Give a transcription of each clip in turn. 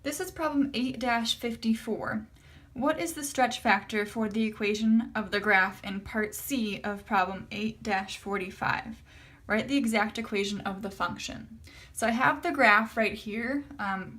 This is problem 8-54. What is the stretch factor for the equation of the graph in part C of problem 8-45? Write the exact equation of the function. So I have the graph right here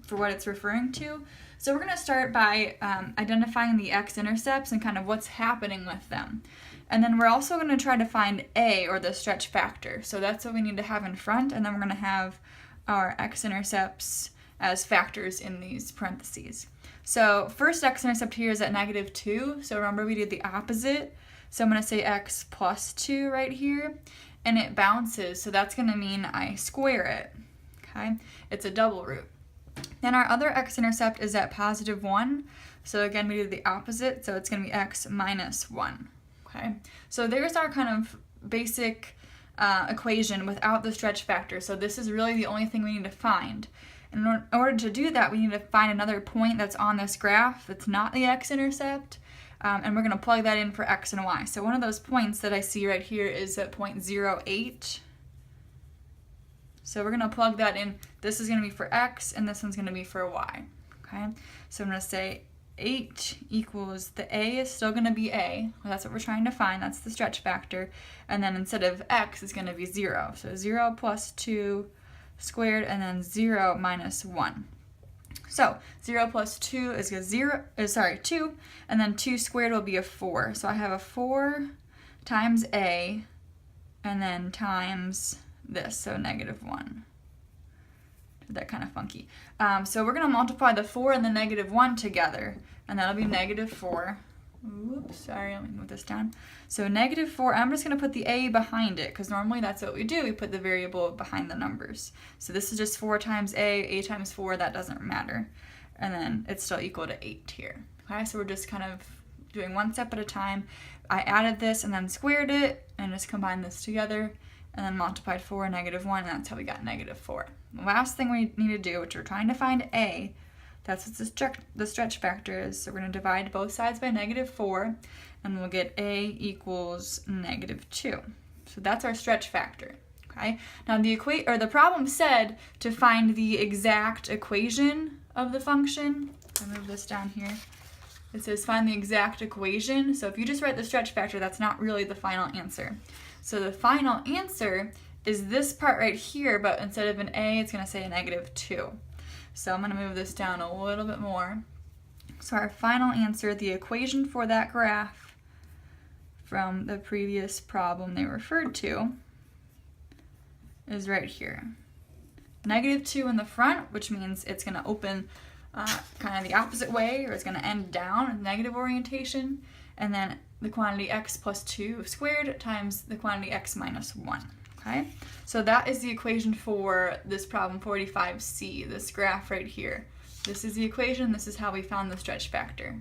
for what it's referring to. So we're going to start by identifying the x-intercepts and kind of what's happening with them. And then we're also going to try to find a, or the stretch factor. So that's what we need to have in front, and then we're going to have our x-intercepts as factors in these parentheses. So first x-intercept here is at -2. So remember we did the opposite. So I'm going to say x plus 2 right here. And it bounces, so that's going to mean I square it. Okay, it's a double root. Then our other x-intercept is at +1. So again, we did the opposite, so it's going to be x minus 1. Okay, so there's our kind of basic equation without the stretch factor. So this is really the only thing we need to find. And in order to do that, we need to find another point that's on this graph that's not the x-intercept. And we're going to plug that in for x and y. So one of those points that I see right here is at point 0.8. So we're going to plug that in. This is going to be for x, and this one's going to be for y. Okay, so I'm going to say 8 equals, the a is still going to be a. Well, that's what we're trying to find. That's the stretch factor. And then instead of x, it's going to be 0. So 0 plus 2 squared, and then 0 minus 1. So 0 plus 2 is 2, and then 2 squared will be a 4. So I have a 4 times a, and then times this, so -1. That kind of funky. So we're going to multiply the 4 and the -1 together, and that'll be -4. Oops, sorry, let me move this down. So -4, I'm just going to put the a behind it, because normally that's what we do. We put the variable behind the numbers. So this is just 4 times a times 4, that doesn't matter. And then it's still equal to 8 here. Okay, so we're just kind of doing one step at a time. I added this and then squared it, and just combined this together, and then multiplied 4 and -1, and that's how we got -4. The last thing we need to do, which we're trying to find a, that's what the stretch factor is. So we're going to divide both sides by -4, and we'll get a equals -2. So that's our stretch factor. Okay. Now the problem said to find the exact equation of the function. I'll move this down here. It says find the exact equation. So if you just write the stretch factor, that's not really the final answer. So the final answer is this part right here, but instead of an a, it's going to say a -2. So I'm going to move this down a little bit more. So our final answer, the equation for that graph from the previous problem they referred to, is right here. -2 in the front, which means it's going to open kind of the opposite way, or it's going to end down in negative orientation, and then the quantity x plus 2 squared times the quantity x minus 1. Okay, so that is the equation for this problem 45C, this graph right here. This is the equation, this is how we found the stretch factor.